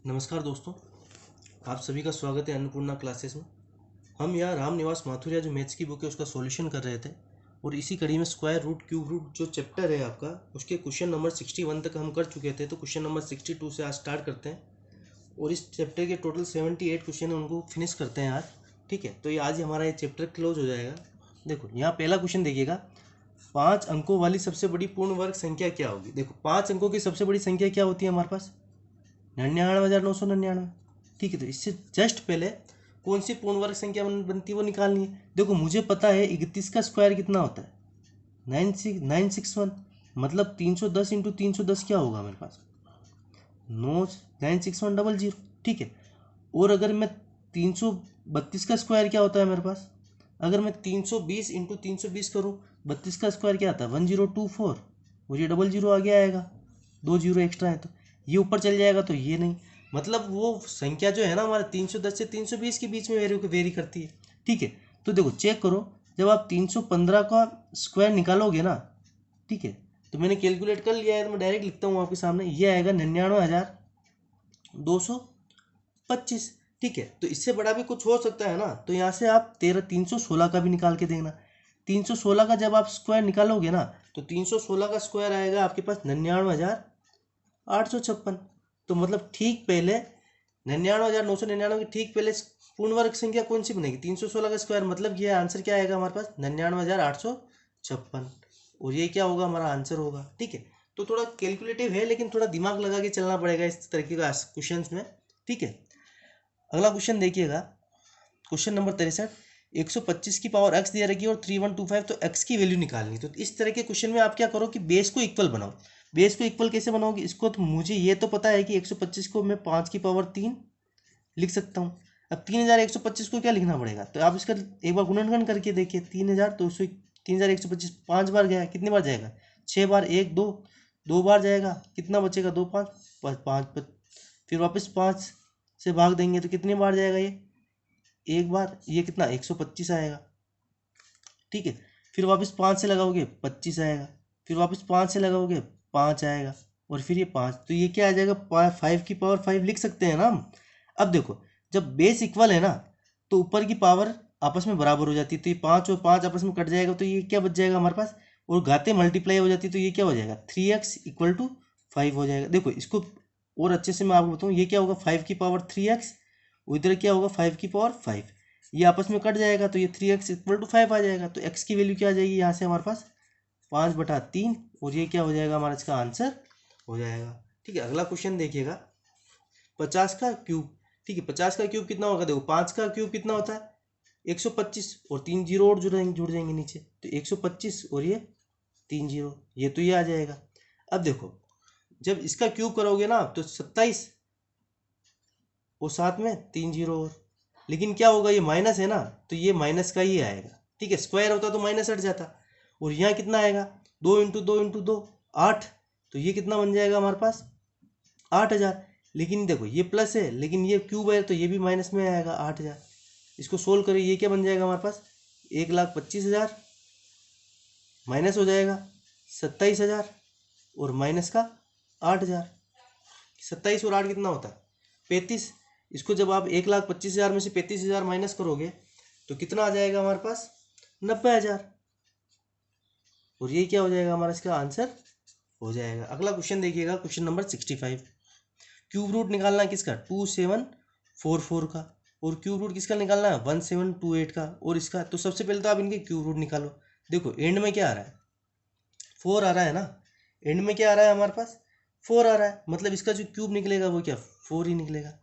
नमस्कार दोस्तों, आप सभी का स्वागत है अन्नपूर्णा क्लासेस में। हम यहाँ राम निवास माथुरिया जो मैथ्स की बुक है उसका सॉल्यूशन कर रहे थे और इसी कड़ी में स्क्वायर रूट क्यूब रूट जो चैप्टर है आपका उसके क्वेश्चन नंबर 61 तक हम कर चुके थे। तो क्वेश्चन नंबर 62 से आज स्टार्ट करते हैं और इस चैप्टर के टोटल 78 क्वेश्चन है उनको फिनिश करते हैं आज। ठीक है, तो ये आज हमारा ये चैप्टर क्लोज हो जाएगा। देखो यहाँ पहला क्वेश्चन देखिएगा, 5 अंकों वाली सबसे बड़ी पूर्ण वर्ग संख्या क्या होगी। देखो 5 अंकों की सबसे बड़ी संख्या क्या होती है हमारे पास, 99,999। ठीक है, तो इससे जस्ट पहले कौन सी पूर्ण वर्ग संख्या बनती है वो निकालनी है। देखो मुझे पता है 31 का स्क्वायर कितना होता है, 961। मतलब 310 इंटू 310 क्या होगा मेरे पास, 96100। ठीक है, और अगर मैं 332 का स्क्वायर क्या होता है मेरे पास, अगर मैं 320 इंटू 320 करूँ, 32 का स्क्वायर क्या आता है 1024, और ये 00 आगे आएगा, 2 जीरो एक्स्ट्रा है तो ये ऊपर चल जाएगा, तो ये नहीं। मतलब वो संख्या जो है ना हमारा 310 से 320 के बीच में वेरी करती है। ठीक है, तो देखो चेक करो, जब आप 315 का स्क्वायर निकालोगे ना, ठीक है, तो मैंने कैलकुलेट कर लिया है तो मैं डायरेक्ट लिखता हूँ आपके सामने, ये आएगा 99,225। ठीक है, तो इससे बड़ा भी कुछ हो सकता है ना, तो यहाँ से आप 316 का भी निकाल के देना। 316 का जब आप स्क्वायर निकालोगे ना, तो 316 का स्क्वायर आएगा आपके पास 99,856। तो मतलब ठीक पहले 99,999 के ठीक पहले पूर्ण वर्ग संख्या कौन सी बनेगी, 316 का स्क्वायर। मतलब ये आंसर क्या आएगा हमारे पास 99,856, और ये क्या होगा हमारा आंसर होगा। ठीक है, तो थोड़ा कैलकुलेटिव है लेकिन थोड़ा दिमाग लगा के चलना पड़ेगा इस तरीके का क्वेश्चन में। ठीक है, अगला क्वेश्चन देखिएगा, क्वेश्चन नंबर 63, 125 की पावर x दे रखी है और 3125, तो x की वैल्यू निकालनी। तो इस तरह के क्वेश्चन में आप क्या करो कि बेस को इक्वल बनाओ। बेस को इक्वल कैसे बनाओगे इसको, तो मुझे ये तो पता है कि 125 को मैं 5 की पावर 3 लिख सकता हूँ। अब 3125 को क्या लिखना पड़ेगा, तो आप इसका एक बार गुणनखंड करके देखिए, 3000 तो 3125 5 बार गया, कितनी बार जाएगा 6 बार, 1 2 2 बार जाएगा, कितना बचेगा 2 5 5, फिर वापस 5 से भाग देंगे तो कितनी बार जाएगा ये एक बार, ये कितना 125 आएगा। ठीक है, फिर वापस 5 से लगाओगे 25 आएगा, फिर वापस 5 से लगाओगे 5 आएगा, और फिर ये 5, तो ये क्या आ जाएगा 5 की पावर 5 लिख सकते हैं ना हम। अब देखो जब बेस इक्वल है ना, तो ऊपर की पावर आपस में बराबर हो जाती है, तो ये 5 और 5 आपस में कट जाएगा, तो ये क्या बच जाएगा हमारे पास, और घाते मल्टीप्लाई हो जाती है, तो ये क्या हो जाएगा 3x इक्वल टू 5 हो जाएगा। देखो इसको और अच्छे से मैं आपको बताऊँ, ये क्या होगा 5 की पावर 3x, इधर क्या होगा 5 की पावर 5, ये आपस में कट जाएगा, तो ये 3x इक्वल टू 5 आ जाएगा। तो x की वैल्यू क्या आ जाएगी यहाँ से हमारे पास 5/3, और ये क्या हो जाएगा हमारा इसका आंसर हो जाएगा। ठीक है, अगला क्वेश्चन देखिएगा, 50 का क्यूब। ठीक है, 50 का क्यूब कितना होगा, देखो 5 का क्यूब कितना होता है 125, और 3 जीरो और जुड़ जाएंगे नीचे, तो 125 और ये 3 जीरो, ये तो ये आ जाएगा। अब देखो जब इसका क्यूब करोगे ना तो 27, और साथ में 3 जीरो और, लेकिन क्या होगा ये माइनस है ना, तो ये माइनस का ही आएगा। ठीक है, स्क्वायर होता तो माइनस हट जाता, और यहाँ कितना आएगा 2 इंटू 2 इंटू 2 8, तो ये कितना बन जाएगा हमारे पास 8000। लेकिन देखो ये प्लस है लेकिन ये क्यूब है, तो ये भी माइनस में आएगा 8000। इसको सोल्व करें, ये क्या बन जाएगा हमारे पास 1,25,000, माइनस हो जाएगा 27,000, और माइनस का 8000। 27 और 8 कितना होता है 35। इसको जब आप 1,25,000 में से 35,000 माइनस करोगे तो कितना आ जाएगा हमारे पास 90,000, और ये क्या हो जाएगा हमारा इसका आंसर हो जाएगा। अगला क्वेश्चन देखिएगा, क्वेश्चन नंबर 65, क्यूब रूट निकालना है किसका 2744 का, और क्यूब रूट किसका निकालना है 1728 का, और इसका। तो सबसे पहले तो आप इनके क्यूब रूट निकालो। देखो एंड में क्या आ रहा है 4 आ रहा है ना, एंड में क्या आ रहा है हमारे पास 4 आ रहा है, मतलब इसका जो क्यूब निकलेगा वो क्या 4 ही निकलेगा।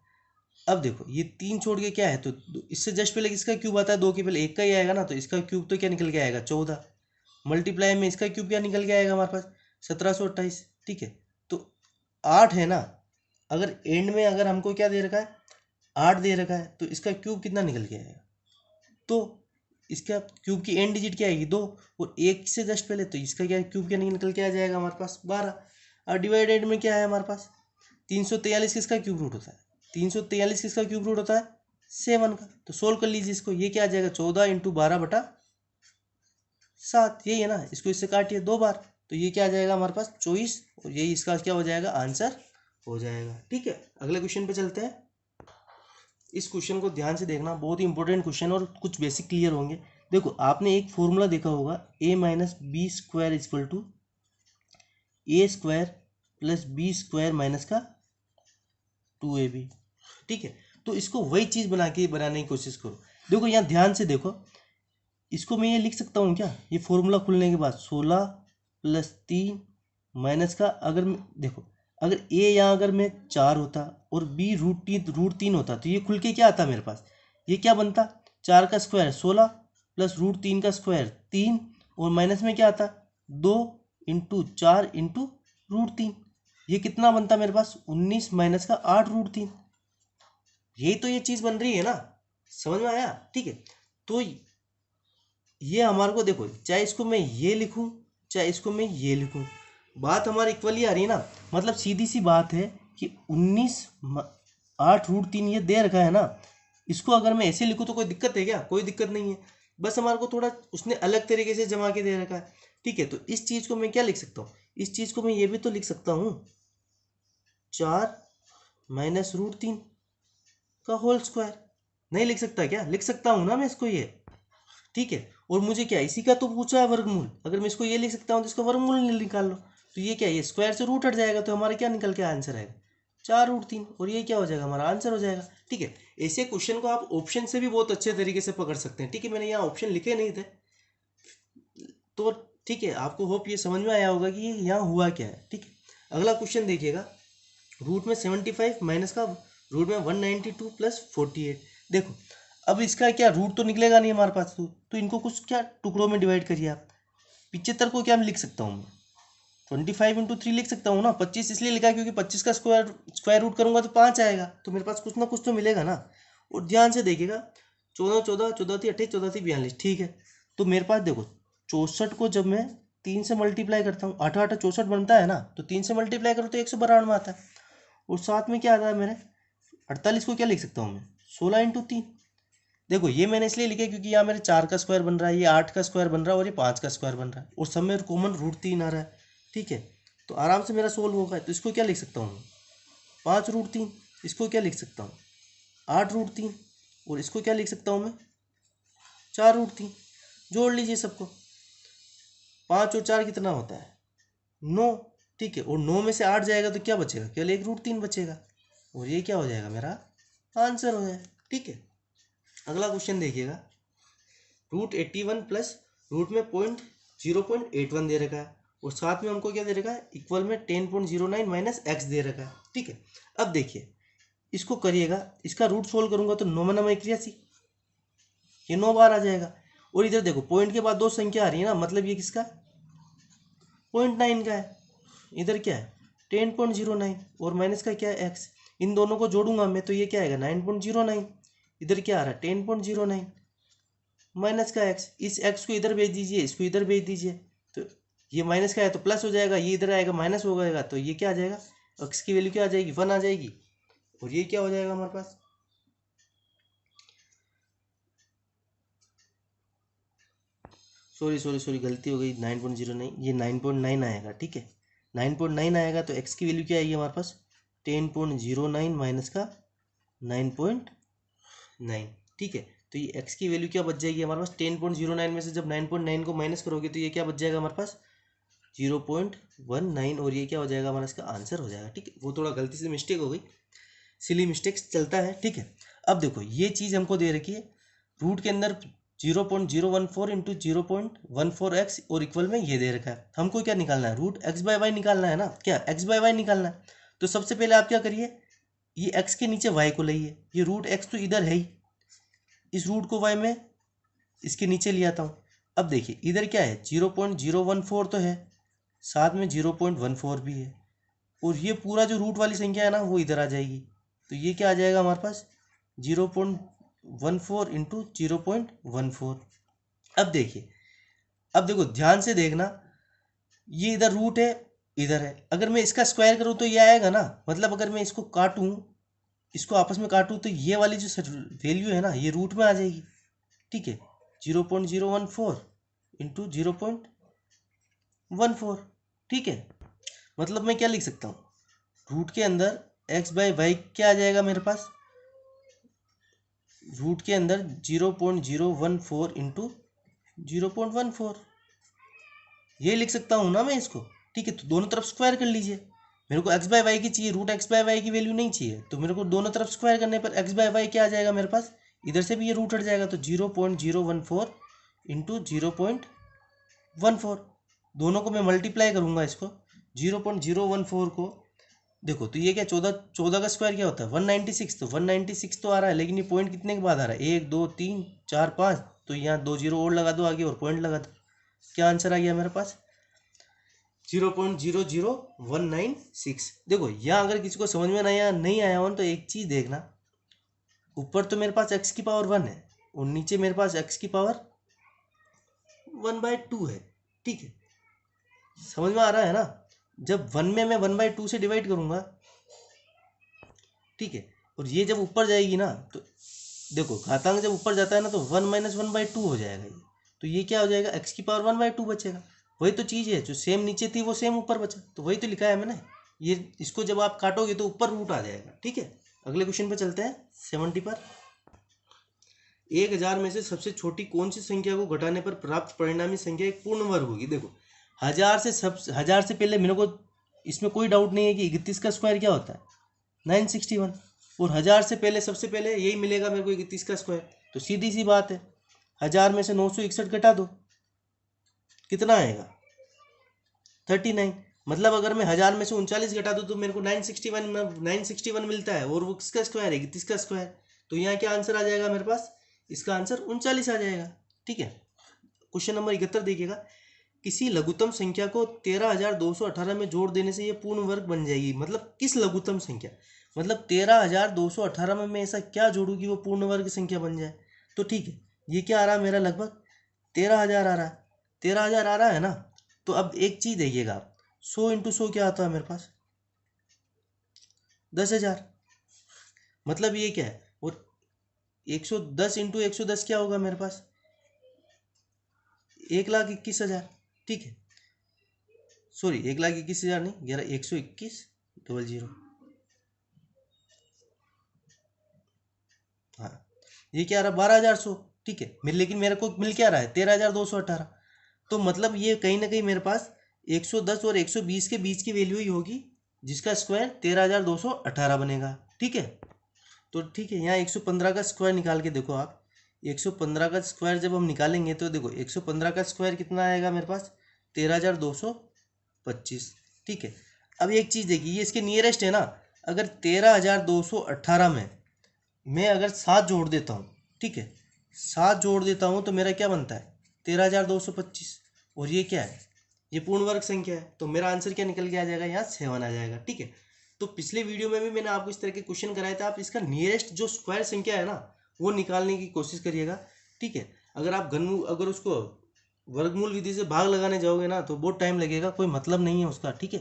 अब देखो ये 3 छोड़ के क्या है, तो इससे जस्ट पहले किसका क्यूब आता है 2 के पहले 1 का ही आएगा ना, तो इसका क्यूब तो क्या निकल के आएगा 14, मल्टीप्लाई में इसका क्यूब क्या निकल के आएगा हमारे पास 1728। ठीक है, तो 8 है ना, अगर एंड में अगर हमको क्या दे रखा है 8 दे रखा है, तो इसका क्यूब कितना निकल के आएगा, तो इसका क्यूब की एंड डिजिट क्या आएगी 2, और 1 से जस्ट पहले, तो इसका क्या क्यूब क्या निकल के आ जाएगा हमारे पास 12। और डिवाइडेड में क्या है हमारे पास 343 किसका क्यूब रूट होता है, 343 किसका क्यूब रूट होता है 7 का। तो सोल्व कर लीजिए इसको, ये क्या आ जाएगा 14 इंटू 12/7, यही है ना, इसको इससे काटिए 2 बार, तो ये क्या आ जाएगा हमारे पास 24, और यही इसका क्या हो जाएगा आंसर हो जाएगा। ठीक है, अगले क्वेश्चन पे चलते हैं। इस क्वेश्चन को ध्यान से देखना, बहुत ही इंपॉर्टेंट क्वेश्चन और कुछ बेसिक क्लियर होंगे। देखो आपने एक फॉर्मूला देखा होगा, a minus b square equal to a square plus b square minus का 2ab। ठीक है, तो इसको वही चीज़ बनाने की कोशिश करो। देखो यहाँ ध्यान से देखो, इसको मैं ये लिख सकता हूँ क्या, ये फॉर्मूला खुलने के बाद 16 प्लस 3 माइनस का, अगर देखो अगर ए यहाँ अगर मैं 4 होता और बी रूट तीन होता तो ये खुल के क्या आता मेरे पास, ये क्या बनता, 4 का स्क्वायर 16 प्लस रूट 3 का स्क्वायर 3 और माइनस में क्या आता 2 इंटू 4 इंटू रूट 3। ये कितना बनता मेरे पास 19 माइनस का 8 रूट 3। यही तो ये चीज़ बन रही है ना, समझ में आया। ठीक है, तो ये हमारे को देखो, चाहे इसको मैं ये लिखूं चाहे इसको मैं ये लिखूं, बात हमारी इक्वली आ रही है ना। मतलब सीधी सी बात है कि 8 रूट 3 ये दे रखा है ना, इसको अगर मैं ऐसे लिखूं तो कोई दिक्कत है क्या, कोई दिक्कत नहीं है। बस हमारे को थोड़ा उसने अलग तरीके से जमा के दे रखा है। ठीक है, तो इस चीज़ को मैं क्या लिख सकता हूँ, इस चीज़ को मैं ये भी तो लिख सकता हूँ 4 माइनस रूट 3 का होल स्क्वायर। नहीं लिख सकता क्या, लिख सकता हूँ ना मैं इसको ये। ठीक है, और मुझे क्या इसी का तो पूछा है वर्गमूल, अगर मैं इसको ये लिख सकता हूँ तो इसका वर्गमूल निकाल लो। तो ये क्या, ये स्क्वायर से रूट हट जाएगा तो हमारा क्या निकल के आंसर आएगा 4 रूट 3, और ये क्या हो जाएगा हमारा आंसर हो जाएगा। ठीक है, ऐसे क्वेश्चन को आप ऑप्शन से भी बहुत अच्छे तरीके से पकड़ सकते हैं। ठीक है, मैंने यहाँ ऑप्शन लिखे नहीं थे तो ठीक है, आपको होप ये समझ में आया होगा कि यहाँ हुआ क्या है। ठीक है, अगला क्वेश्चन देखिएगा, रूट में 75 माइनस का रूट में 192 प्लस 48। देखो अब इसका क्या रूट तो निकलेगा नहीं हमारे पास, तो इनको कुछ क्या टुकड़ों में डिवाइड करिए आप। 75 को क्या मैं लिख सकता हूँ, मैं 25 × 3 लिख सकता हूँ ना। 25 इसलिए लिखा है क्योंकि 25 का स्क्वायर रूट करूंगा तो 5 आएगा, तो मेरे पास कुछ ना कुछ तो मिलेगा ना। और ध्यान से देखिएगा, 14 14 14 थी 28 14 थी 42। ठीक है, तो मेरे पास देखो 64 को जब मैं 3 से मल्टीप्लाई करता हूँ, 8 8 64 बनता है ना, तो 3 से मल्टीप्लाई करो तो 192 आता है। और साथ में क्या आता है मेरे 48 को क्या लिख सकता हूँ मैं 16 × 3। देखो ये मैंने इसलिए लिखा क्योंकि यहाँ मेरे 4 का स्क्वायर बन रहा है, ये 8 का स्क्वायर बन रहा है और ये 5 का स्क्वायर बन रहा है, और सब में कॉमन रूट 3 आ रहा है। ठीक है, तो आराम से मेरा सोल्व होगा। तो इसको क्या लिख सकता हूँ मैं 5 √ 3, इसको क्या लिख सकता हूँ 8 √ 3, और इसको क्या लिख सकता हूँ मैं 4 √ 3। जोड़ लीजिए सबको, 5 और 4 कितना होता है 9। ठीक है, और 9 में से 8 जाएगा तो क्या बचेगा, केवल 1 √ 3 बचेगा, और ये क्या हो जाएगा मेरा आंसर हो जाएगा। ठीक है, अगला क्वेश्चन देखिएगा, √81 प्लस रूट में 0.81 दे रखा है, और साथ में हमको क्या दे रखा है इक्वल में 10.09 माइनस एक्स दे रखा है। ठीक है, अब देखिए इसको करिएगा, इसका रूट सोल्व करूंगा तो 9 9 81, ये 9 बार आ जाएगा। और इधर देखो पॉइंट के बाद 2 संख्या आ रही है ना, मतलब ये किसका 0.9 का है, इधर क्या है 10.09 और माइनस का क्या है एक्स। इन दोनों को जोड़ूंगा मैं तो ये क्या आएगा 9.09, इधर क्या आ रहा है 10.09 माइनस का एक्स। इस एक्स को इधर भेज दीजिए, इसको इधर भेज दीजिए, तो ये माइनस का है तो प्लस हो जाएगा, ये इधर आएगा माइनस हो जाएगा, तो ये क्या आ जाएगा एक्स की वैल्यू क्या आ जाएगी 1 आ जाएगी, और ये क्या हो जाएगा हमारे पास सॉरी गलती हो गई 9.09, ये 9.9 आएगा। ठीक है, 9.9 आएगा तो एक्स की वैल्यू क्या आएगी हमारे पास 10.09 माइनस का 9.9। ठीक है, तो ये x की वैल्यू क्या बच जाएगी हमारे पास 10.09 में से जब 9.9 को माइनस करोगे तो ये क्या बच जाएगा हमारे पास 0.19, और ये क्या हो जाएगा हमारा इसका आंसर हो जाएगा। ठीक है, वो थोड़ा गलती से मिस्टेक हो गई, सिली मिस्टेक्स चलता है। ठीक है, अब देखो ये चीज़ हमको दे रखी है, रूट के अंदर 0.014 इंटू 0.14x और इक्वल में ये दे रखा है। हमको क्या निकालना है √x/y निकालना है ना, क्या x/y निकालना है। तो सबसे पहले आप क्या करिए, ये x के नीचे y को लाइए, ये √x तो इधर है ही, इस रूट को y में इसके नीचे ले आता हूँ। अब देखिए इधर क्या है 0.014 तो है, साथ में 0.14 भी है, और ये पूरा जो रूट वाली संख्या है ना वो इधर आ जाएगी, तो ये क्या आ जाएगा हमारे पास 0.14 इंटू 0.14। अब देखिए, अब देखो ध्यान से देखना, ये इधर रूट है इधर है, अगर मैं इसका स्क्वायर करूँ तो ये आएगा ना, मतलब अगर मैं इसको काटूँ, इसको आपस में काटूँ तो ये वाली जो वैल्यू है ना ये रूट में आ जाएगी। ठीक है, 0.014 इंटू 0.14। ठीक है, मतलब मैं क्या लिख सकता हूँ रूट के अंदर एक्स बाई वाई क्या आ जाएगा मेरे पास, रूट के अंदर 0.014 इंटू 0.14, ये लिख सकता हूँ ना मैं इसको। ठीक है, तो दोनों तरफ स्क्वायर कर लीजिए। मेरे को एक्स बाय वाई की चाहिए, रूट एक्स बाय वाई की वैल्यू नहीं चाहिए, तो मेरे को दोनों तरफ स्क्वायर करने पर एक्स बाय वाई क्या आ जाएगा मेरे पास, इधर से भी ये रूट हट जाएगा, तो 0.014 इंटू 0.14, दोनों को मैं मल्टीप्लाई करूँगा इसको। 0.014 को देखो तो ये क्या 14 का स्क्वायर क्या होता है 196, तो 196 तो आ रहा है, लेकिन ये पॉइंट कितने के बाद आ रहा है 1 2 3 4 5, तो यहाँ 2 जीरो और लगा दो आगे और पॉइंट लगा दो, क्या आंसर आ गया मेरे पास 0.00196। देखो यहाँ अगर किसी को समझ में नहीं आया हो तो एक चीज़ देखना, ऊपर तो मेरे पास x की पावर 1 है और नीचे मेरे पास x की पावर 1/2 है। ठीक है, समझ में आ रहा है ना। जब 1 में मैं 1/2 से डिवाइड करूंगा, ठीक है, और ये जब ऊपर जाएगी ना तो देखो घातांक जब ऊपर जाता है ना तो 1 माइनस 1/2 हो जाएगा ये, तो ये क्या हो जाएगा x की पावर 1/2 बचेगा। वही तो चीज़ है, जो सेम नीचे थी वो सेम ऊपर बचा, तो वही तो लिखा है मैंने। ये इसको जब आप काटोगे तो ऊपर रूट आ जाएगा। ठीक है, अगले क्वेश्चन पे चलते हैं 70 पर। 1000 में से सबसे छोटी कौन सी संख्या को घटाने पर प्राप्त परिणामी संख्या एक पूर्ण वर्ग होगी। देखो 1000 से पहले मेरे को इसमें कोई डाउट नहीं है कि 31 का स्क्वायर क्या होता है 961, और 1000 से पहले सबसे पहले यही मिलेगा मेरे को 31 का स्क्वायर, तो सीधी सी बात है 1000 में से 961 घटा दो, कितना आएगा 39। मतलब अगर मैं 1000 में से 39 घटा दूँ तो मेरे को 961 मिलता है, और वो किसका स्क्वायर है 31 का स्क्वायर, तो यहाँ क्या आंसर आ जाएगा मेरे पास, इसका आंसर 39 आ जाएगा। ठीक है, क्वेश्चन नंबर 71 देखिएगा, किसी लघुत्तम संख्या को 13,218 में जोड़ देने से यह पूर्ण वर्ग बन जाएगी। मतलब किस लघुत्तम संख्या, मतलब 13,218 में मैं ऐसा क्या जोड़ूँ कि वो पूर्ण वर्ग संख्या बन जाए। तो ठीक है, ये क्या आ रहा है मेरा लगभग 13,000 आ रहा है, 13,000 आ रहा है ना। तो अब एक चीज़ देखिएगा आप, 100 इंटू 100 क्या आता है मेरे पास 10,000, मतलब ये क्या है, और 110 इंटू 110 क्या होगा मेरे पास 1,21,000। ठीक है, सॉरी 1,21,000 नहीं, 121,000। हाँ, ये क्या आ रहा है 12,100। ठीक है, लेकिन मेरे को मिल क्या रहा है 13,218, तो मतलब ये कहीं ना कहीं मेरे पास 110 और 120 के बीच की वैल्यू ही होगी, जिसका स्क्वायर 13,218 बनेगा। ठीक है, तो ठीक है, यहाँ 115 का स्क्वायर निकाल के देखो आप, 115 का स्क्वायर जब हम निकालेंगे तो देखो 115 का स्क्वायर कितना आएगा मेरे पास 13,225। ठीक है, अब एक चीज़ देखिए, ये इसके नियरेस्ट है ना, अगर 13,218 में मैं अगर 7 जोड़ देता हूँ, ठीक है 7 जोड़ देता हूँ तो मेरा क्या बनता है 13,225, और ये क्या है ये पूर्ण वर्ग संख्या है, तो मेरा आंसर क्या निकल के आ जाएगा यहाँ 7 आ जाएगा। ठीक है, तो पिछले वीडियो में भी मैंने आपको इस तरह के क्वेश्चन कराए थे, आप इसका नियरेस्ट जो स्क्वायर संख्या है ना वो निकालने की कोशिश करिएगा। ठीक है, अगर आप अगर उसको वर्गमूल विधि से भाग लगाने जाओगे ना तो बहुत टाइम लगेगा, कोई मतलब नहीं है उसका। ठीक है,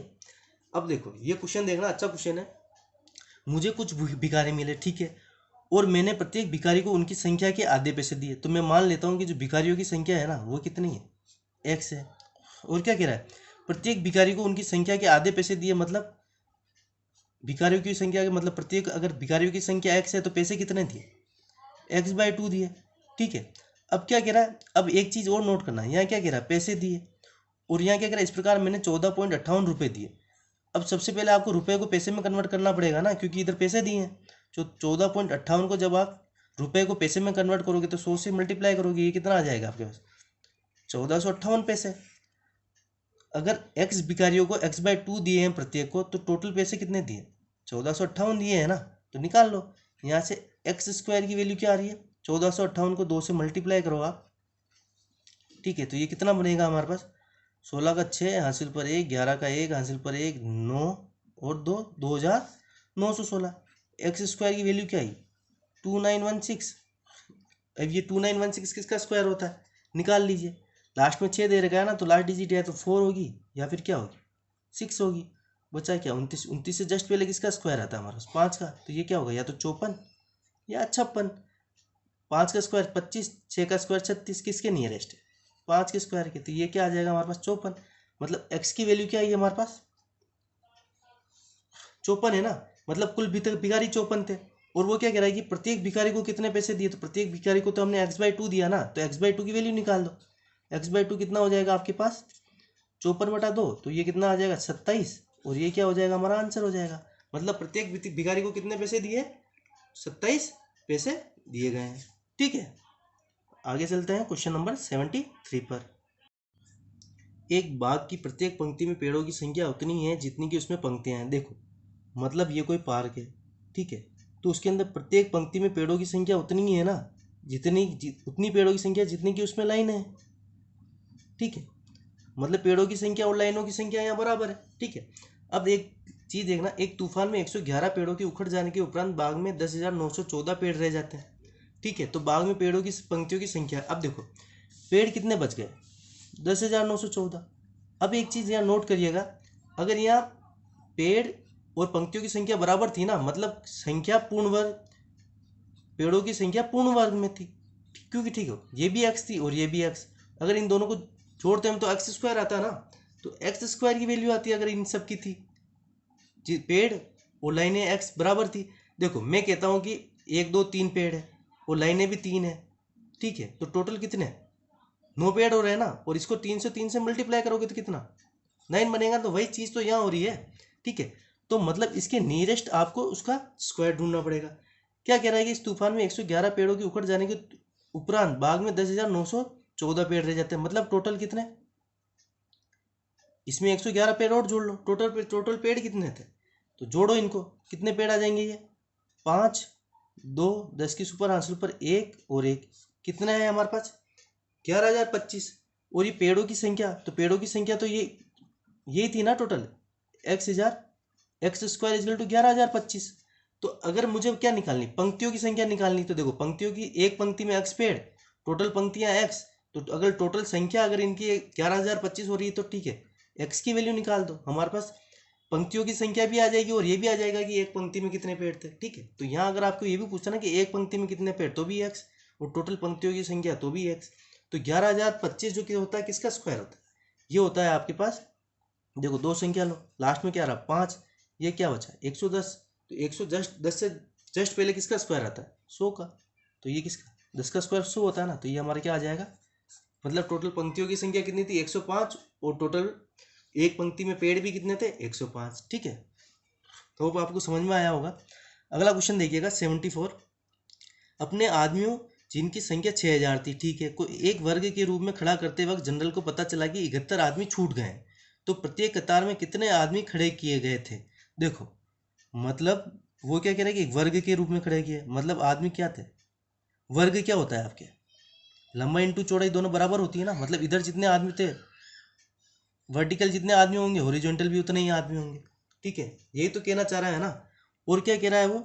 अब देखो ये क्वेश्चन देखना, अच्छा क्वेश्चन है। मुझे कुछ भिखारी मिले, ठीक है, और मैंने प्रत्येक भिखारी को उनकी संख्या के आधे पैसे दिए, तो मैं मान लेता हूँ कि जो भिखारियों की संख्या है ना वो कितनी है x है। और क्या कह रहा है, प्रत्येक भिखारी को उनकी संख्या के आधे पैसे दिए, मतलब भिखारियों की संख्या के मतलब प्रत्येक, अगर भिखारियों की संख्या x है तो पैसे कितने दिए x/2 दिए। ठीक है, अब क्या कह रहा है, अब एक चीज़ और नोट करना है, यहाँ क्या कह रहा है पैसे दिए, और यहाँ क्या कह रहा है इस प्रकार मैंने 14.58 रुपये दिए। अब सबसे पहले आपको रुपए को पैसे में कन्वर्ट करना पड़ेगा ना, क्योंकि इधर पैसे दिए हैं। जो 14.58 को जब आप रुपए को पैसे में कन्वर्ट करोगे तो 100 से मल्टीप्लाई करोगे, ये कितना आ जाएगा आपके पास 1458 पैसे। अगर x भिखारियों को x/2 दिए हैं प्रत्येक को, तो टोटल पैसे कितने दिए 1458 दिए हैं ना, तो निकाल लो यहाँ से एक्स स्क्वायर की वैल्यू क्या आ रही है 1458 को 2 से मल्टीप्लाई करो आप। ठीक है, तो ये कितना बनेगा हमारे पास 16 का 6 हासिल पर 1, 11 का 1 हासिल पर 1, 9 और 2, 2,916। एक्स स्क्वायर की वैल्यू क्या आई 2916। अब ये 2916 किसका स्क्वायर होता है निकाल लीजिए, लास्ट में 6 दे रखा है ना, तो लास्ट डिजिट या तो 4 होगी या फिर क्या होगी 6 होगी। बचा क्या 29 से जस्ट पहले किसका स्क्वायर आता है हमारे पास 5 का, तो ये क्या होगा या तो 54 या 56। 5 का स्क्वायर 25, 6 का स्क्वायर 36, किसके नियरेस्ट है 5 के स्क्वायर के, तो ये क्या आ जाएगा हमारे पास 54। मतलब x की वैल्यू क्या आई है हमारे पास 54 है ना, मतलब कुल भिखारी 54 थे। और वो क्या कह रहा है कि प्रत्येक भिखारी को कितने पैसे दिए, तो प्रत्येक भिखारी को तो हमने x/2 दिया ना, तो x/2 की वैल्यू निकाल दो। x/2 कितना हो जाएगा आपके पास, 54/2, तो ये कितना आ जाएगा 27, और ये क्या हो जाएगा हमारा आंसर हो जाएगा। मतलब प्रत्येक भिखारी को कितने पैसे दिए, 27 पैसे दिए गए हैं। ठीक है, आगे चलते हैं क्वेश्चन नंबर 73 पर। एक बाग की प्रत्येक पंक्ति में पेड़ों की संख्या उतनी है जितनी की उसमें पंक्तियां हैं। देखो मतलब ये कोई पार्क है, ठीक है, तो उसके अंदर प्रत्येक पंक्ति में पेड़ों की संख्या उतनी ही है ना, उतनी पेड़ों की संख्या जितनी की उसमें लाइन है। ठीक है, मतलब पेड़ों की संख्या और लाइनों की संख्या यहाँ बराबर है। ठीक है, अब एक चीज देखना, एक तूफान में 111 पेड़ों के उखड़ जाने के उपरांत बाग में 10,914 पेड़ रह जाते हैं। ठीक है, तो बाग में पेड़ों की पंक्तियों की संख्या, अब देखो पेड़ कितने बच गए, 10,914। अब एक चीज यहाँ नोट करिएगा, अगर यहाँ पेड़ और पंक्तियों की संख्या बराबर थी ना, मतलब संख्या पूर्ण वर्ग, पेड़ों की संख्या पूर्ण वर्ग में थी, क्योंकि ठीक है ये भी x थी और ये भी x, अगर इन दोनों को जोड़ते हैं तो x² आता ना, तो x² की वैल्यू आती है अगर इन सब की थी, पेड़ और लाइनें x बराबर थी। देखो मैं कहता हूँ कि 1 2 3 पेड़ है और लाइनें भी 3 है। ठीक है, तो टोटल कितने, 9 पेड़ हो रहे हैं ना, और इसको 3 से मल्टीप्लाई करोगे तो कितना 9 बनेगा। तो वही चीज़ तो यहाँ हो रही है। ठीक है, तो मतलब इसके नियरेस्ट आपको उसका स्क्वायर ढूंढना पड़ेगा। क्या कह रहा है कि इस तूफान में 111 पेड़ों की उखड़ जाने के उपरांत बाग में 10,914 पेड़ रह जाते हैं, मतलब टोटल कितने, इसमें 111 पेड़ और जोड़ लो, टोटल पेड़ कितने थे, तो जोड़ो इनको, कितने पेड़ आ जाएंगे, ये 5 2 10 की सुपर आंसर पर 1 और 1, कितना है हमारे पास 11,025। और ये पेड़ों की संख्या, तो पेड़ों की संख्या तो यही थी ना टोटल, x² इक्वल टू 11,025। तो अगर मुझे क्या निकालनी, पंक्तियों की संख्या निकालनी, तो देखो पंक्तियों की, एक पंक्ति में x पेड़, टोटल पंक्तियां x, तो अगर टोटल संख्या अगर इनकी 11,025 हो रही है तो ठीक है, x की वैल्यू निकाल दो, हमारे पास पंक्तियों की संख्या भी आ जाएगी और ये भी आ जाएगा कि एक पंक्ति में कितने पेड़ थे। ठीक है, तो यहाँ अगर आपको ये भी पूछना ना कि एक पंक्ति में कितने पेड़, तो भी x, और टोटल पंक्तियों की संख्या तो भी x, तो 11,025 जो कि होता है किसका स्क्वायर होता है, ये होता है आपके पास, देखो दो संख्या लो, लास्ट में क्या रहा 5, ये क्या बचा 110, तो 110 से जस्ट पहले किसका स्क्वायर आता है 100 का, तो ये किसका 10 का स्क्वायर 100 होता है ना, तो ये हमारा क्या आ जाएगा, मतलब टोटल पंक्तियों की संख्या कितनी थी 105, और टोटल एक पंक्ति में पेड़ भी कितने थे 105। ठीक है, तो अब आपको समझ में आया होगा। अगला क्वेश्चन देखिएगा 74, अपने आदमियों जिनकी संख्या 6,000 थी, ठीक है, को एक वर्ग के रूप में खड़ा करते वक्त जनरल को पता चला कि 71 आदमी छूट गए, तो प्रत्येक कतार में कितने आदमी खड़े किए गए थे। देखो मतलब वो क्या कह रहा है कि वर्ग के रूप में खड़े किए, मतलब आदमी क्या थे, वर्ग क्या होता है आपके, लंबाई इंटू चौड़ाई दोनों बराबर होती है ना, मतलब इधर जितने आदमी थे वर्टिकल जितने आदमी होंगे हॉरिजॉन्टल भी उतने ही आदमी होंगे। ठीक है, यही तो कहना चाह रहा है ना। और क्या कह रहा है वो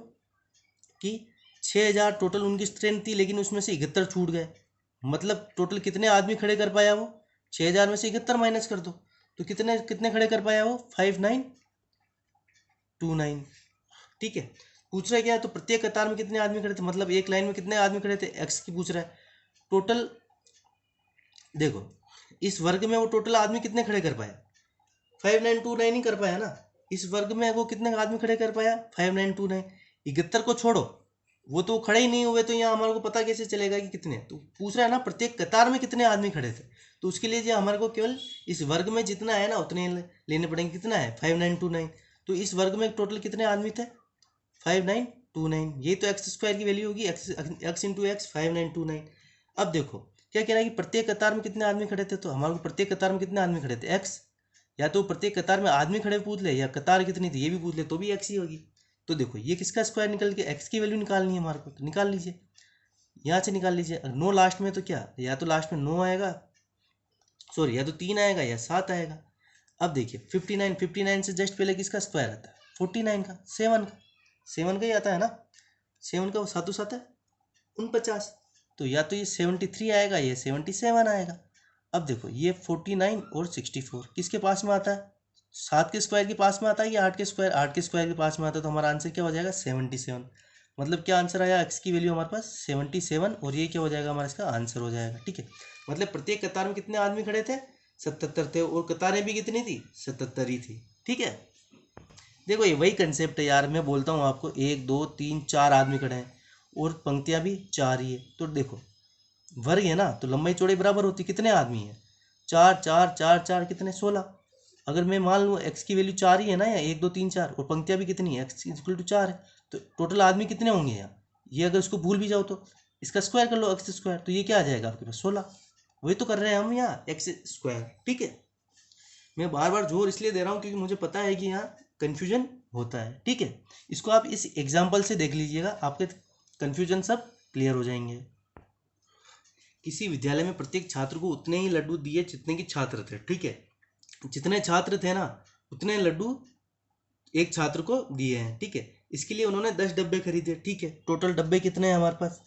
कि 6,000 टोटल उनकी स्ट्रेंथ थी, लेकिन उसमें से 71 छूट गए, मतलब टोटल कितने आदमी खड़े कर पाया वो, 6,000 में से 71 माइनस कर दो, तो कितने कितने खड़े कर पाया वो 5929। ठीक है, पूछ रहा है क्या है, तो प्रत्येक कतार में कितने आदमी खड़े थे, मतलब एक लाइन में कितने आदमी खड़े थे, एक्स की पूछ रहा है टोटल। देखो इस वर्ग में वो टोटल आदमी कितने खड़े कर पाया, 5929 ही कर पाया ना, इस वर्ग में वो कितने आदमी खड़े कर पाया 5929। 71 को छोड़ो, वो तो खड़े ही नहीं हुए, तो यहाँ हमारे को पता कैसे चलेगा कि कितने, तो पूछ रहा है ना प्रत्येक कतार में कितने आदमी खड़े थे, तो उसके लिए जो हमारे को केवल इस वर्ग में जितना है ना उतने लेने पड़ेंगे, कितना है 5929, तो इस वर्ग में टोटल कितने आदमी थे 5929, ये तो x² की वैल्यू होगी, x इंटू एक्स 5929। अब देखो क्या कह रहा है कि प्रत्येक कतार में कितने आदमी खड़े थे, तो हमारे को प्रत्येक कतार में कितने आदमी खड़े थे x, या तो प्रत्येक कतार में आदमी खड़े पूछ ले या कतार कितनी थी ये भी पूछ ले, तो भी x ही होगी। तो देखो ये किसका स्क्वायर निकल के, x की वैल्यू निकालनी है हमारे को, तो निकाल लीजिए, यहाँ से निकाल लीजिए, 9 लास्ट में तो क्या, या तो लास्ट में 9 आएगा, सॉरी या तो 3 आएगा या 7 आएगा। अब देखिए 59 से जस्ट पहले किसका स्क्वायर आता है 49 का, 7 का ही आता है ना, 7 का सातों सात है 49, तो या तो ये 73 आएगा या 77 आएगा। अब देखो ये 49 और 64 किसके पास में आता है, 7 के स्क्वायर के पास में आता है या 8 के स्क्वायर के पास में आता है, तो हमारा आंसर क्या हो जाएगा 77। मतलब क्या आंसर आया, एक्स की वैल्यू हमारे पास 77, और ये क्या हो जाएगा हमारा इसका आंसर हो जाएगा। ठीक है, मतलब प्रत्येक कतार में कितने आदमी खड़े थे 77 थे, और कतारें भी कितनी थी 77 ही थी। ठीक है, देखो ये वही कंसेप्ट है यार, मैं बोलता हूँ आपको, 1 2 3 4 आदमी खड़े हैं और पंक्तियाँ भी 4 ही है। तो देखो वर्ग है ना, तो लंबाई चौड़ाई बराबर होती, कितने आदमी हैं, 4 4 4 4 कितने 16। अगर मैं मान लूँ एक्स की वैल्यू 4 ही है ना, या 1 2 3 4, और पंक्तियाँ भी कितनी है, एक्स इक्वल टू 4 है, तो टोटल आदमी कितने होंगे यहाँ, ये अगर इसको भूल भी जाओ तो इसका स्क्वायर कर लो, एक्स स्क्वायर, तो ये क्या आ जाएगा आपके पास 16। वही तो कर रहे हैं हम यहाँ, एक्स स्क्वायर। ठीक है, मैं बार बार जोर इसलिए दे रहा हूँ क्योंकि मुझे पता है कि यहाँ कन्फ्यूजन होता है। ठीक है, इसको आप इस एग्जाम्पल से देख लीजिएगा, आपके कन्फ्यूजन सब क्लियर हो जाएंगे। किसी विद्यालय में प्रत्येक छात्र को उतने ही लड्डू दिए जितने की छात्र थे। ठीक है, जितने छात्र थे ना उतने लड्डू एक छात्र को दिए हैं। ठीक है, इसके लिए उन्होंने 10 डब्बे खरीदे। ठीक है, टोटल डब्बे कितने हैं हमारे पास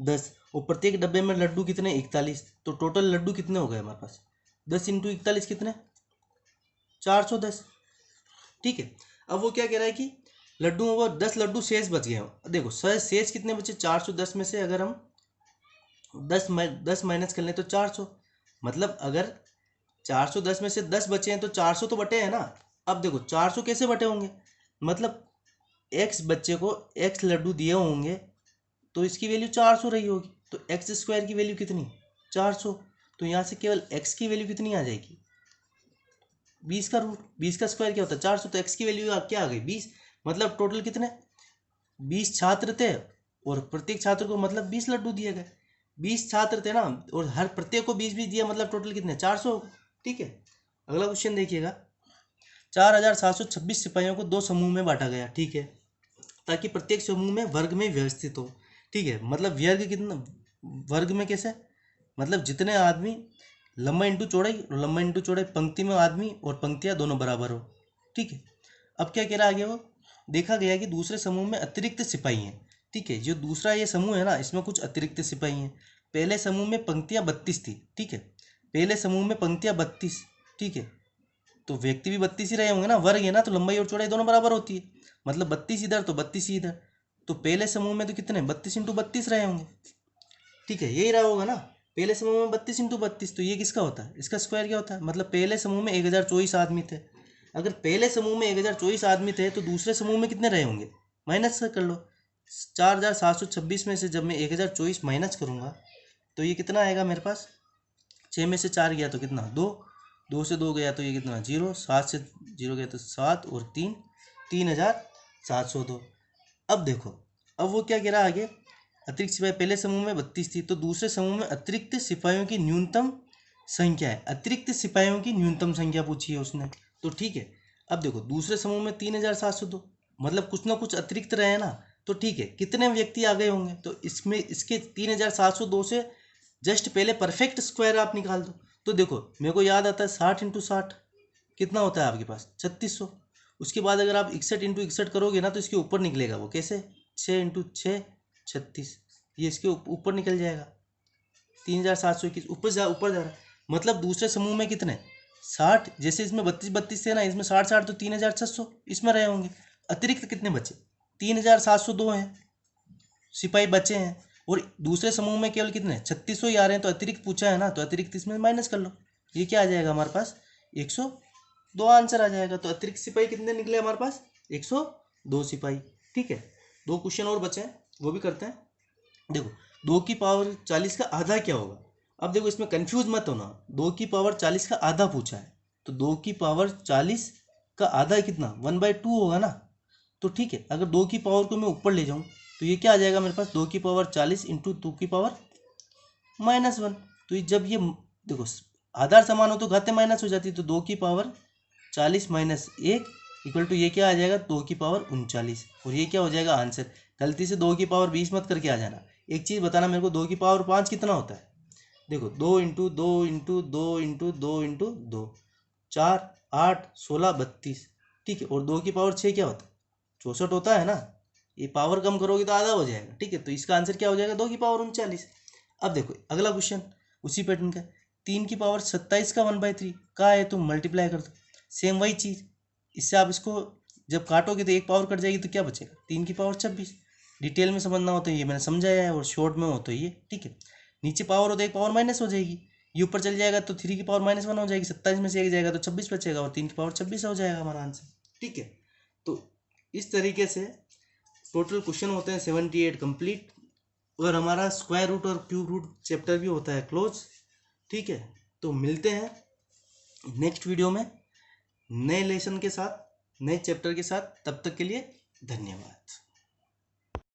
10, और प्रत्येक डब्बे में लड्डू कितने 41, तो टोटल लड्डू कितने हो गए हमारे पास 10 इंटू 41 कितने 410। ठीक है, अब वो क्या कह रहा है कि लड्डू वो 10 लड्डू शेष बच गए हैं। देखो शेष कितने बचे 410 में से अगर हम 10 माइनस कर लें तो 400, मतलब अगर 410 में से 10 बचे हैं तो 400 तो बटे हैं ना। अब देखो 400 कैसे बटे होंगे, मतलब एक्स बच्चे को एक्स लड्डू दिए होंगे तो इसकी वैल्यू 400 रही होगी, तो एक्स स्क्वायर की वैल्यू कितनी 400, तो यहाँ से केवल एक्स की वैल्यू कितनी आ जाएगी 20 का रूट, 20 का स्क्वायर क्या होता है 400, तो एक्स की वैल्यू क्या आ गई 20, मतलब टोटल कितने 20 छात्र थे और प्रत्येक छात्र को मतलब 20 लड्डू दिए गए। 20 छात्र थे ना और हर प्रत्येक को 20 20 दिया, मतलब टोटल कितने 400। ठीक है, अगला क्वेश्चन देखिएगा, 4726 सिपाहियों को 2 समूह में बांटा गया। ठीक है, ताकि प्रत्येक समूह में वर्ग में व्यवस्थित हो। ठीक है, मतलब वर्ग कितना, वर्ग में कैसे, मतलब जितने आदमी लंबा इंटू चौड़ाई, लंबा इंटू चौड़ाई, पंक्ति में आदमी और पंक्तियां दोनों बराबर हो। ठीक है, अब क्या कह रहा आगे वो, देखा गया कि दूसरे समूह में अतिरिक्त सिपाही हैं। ठीक है, जो दूसरा ये समूह है ना इसमें कुछ अतिरिक्त सिपाही हैं। पहले समूह में पंक्तियां 32 थी। ठीक है, पहले समूह में पंक्तियां 32। ठीक है, तो व्यक्ति भी 32 ही रहे होंगे ना, वर्ग है ना, तो लंबाई और चौड़ाई दोनों बराबर होती है, मतलब 32 इधर तो 32 ही इधर, तो पहले समूह में तो कितने 32 इंटू 32 रहे होंगे। ठीक है, यही रहा होगा ना, पहले समूह में 32 इंटू 32, तो ये किसका होता है, इसका स्क्वायर क्या होता है, मतलब पहले समूह में 1024 आदमी थे। अगर पहले समूह में 1024 आदमी थे तो दूसरे समूह में कितने रहे होंगे, माइनस कर लो। 4726 में से जब मैं 1024 माइनस करूँगा तो ये कितना आएगा मेरे पास, 6 में से 4 गया तो कितना 2, 2 से 2 गया तो ये कितना 0, 7 से 0 गया तो 7 और 3, 3702। अब देखो, अब वो क्या कह रहा है आगे, अतिरिक्त सिपाही पहले समूह में 32 थी तो दूसरे समूह में अतिरिक्त सिपाहियों की न्यूनतम संख्या है, अतिरिक्त सिपाहियों की न्यूनतम संख्या पूछी है उसने। तो ठीक है, अब देखो दूसरे समूह में 3702, मतलब कुछ ना कुछ अतिरिक्त रहे ना, तो ठीक है कितने व्यक्ति आ गए होंगे, तो इसमें इसके 3702 से जस्ट पहले परफेक्ट स्क्वायर आप निकाल दो। तो देखो मेरे को याद आता है 60 इंटू 60 कितना होता है आपके पास 3600। उसके बाद अगर आप 61 इंटू 61 करोगे ना तो इसके ऊपर निकलेगा वो कैसे, 6 इंटू 6 36, ये इसके ऊपर निकल जाएगा 3721, ऊपर जा रहा है, मतलब दूसरे समूह में कितने 60, जैसे इसमें 32 32 थे ना, इसमें 60 60 तो 3600 इसमें रहे होंगे। अतिरिक्त कितने बचे 3702 हैं सिपाही बचे हैं, और दूसरे समूह में केवल कितने 3600 ही आ रहे हैं, तो अतिरिक्त पूछा है ना, तो अतिरिक्त इसमें माइनस कर लो, ये क्या आ जाएगा हमारे पास 102 आंसर आ जाएगा। तो अतिरिक्त सिपाही कितने निकले हमारे पास 102 सिपाही। ठीक है, 2 क्वेश्चन और बचे हैं वो भी करते हैं। देखो 2 की पावर 40 का आधा क्या होगा, अब देखो इसमें कंफ्यूज मत होना, 2 की पावर 40 का आधा पूछा है, तो 2 की पावर 40 का आधा कितना 1/2 होगा ना। तो ठीक है, अगर 2 की पावर को मैं ऊपर ले जाऊं तो ये क्या आ जाएगा मेरे पास 2 की पावर 40 इंटू 2 की पावर -1, तो ये जब ये देखो आधार समान हो तो घातें माइनस हो जाती है, तो 2 की पावर 40 माइनस 1 इक्वल टू ये क्या आ जाएगा 2 की पावर 39, और ये क्या हो जाएगा आंसर। गलती से 2 की पावर 20 मत करके आ जाना। एक चीज़ बताना मेरे को, 2 की पावर 5 कितना होता है, देखो 2 इंटू 2 इंटू 2 इंटू 2 इंटू 2, 4 8 16 32। ठीक है, और 2 की पावर 6 क्या होता है 64 होता है ना, ये पावर कम करोगे तो आधा हो जाएगा। ठीक है, तो इसका आंसर क्या हो जाएगा 2 की पावर 39। अब देखो अगला क्वेश्चन उसी पैटर्न का, 3 की पावर 27 का 1/3 का है, तो मल्टीप्लाई कर दो, सेम वही चीज़, इससे आप इसको जब काटोगे तो एक पावर कट जाएगी तो क्या बचेगा 3 की पावर 26। डिटेल में समझना हो तो ये मैंने समझाया है, और शॉर्ट में हो तो ये। ठीक है, नीचे पावर हो तो एक पावर माइनस हो जाएगी, ये ऊपर चल जाएगा तो 3 की पावर -1 हो जाएगी, 27 में से एक जाएगा तो 26 बचेगा, और 3 की पावर 26 हो जाएगा हमारा आंसर। ठीक है, तो इस तरीके से टोटल क्वेश्चन होते हैं 78 कंप्लीट, और हमारा स्क्वायर रूट और क्यूब रूट चैप्टर भी होता है क्लोज। ठीक है, तो मिलते हैं नेक्स्ट वीडियो में नए लेसन के साथ, नए चैप्टर के साथ। तब तक के लिए धन्यवाद।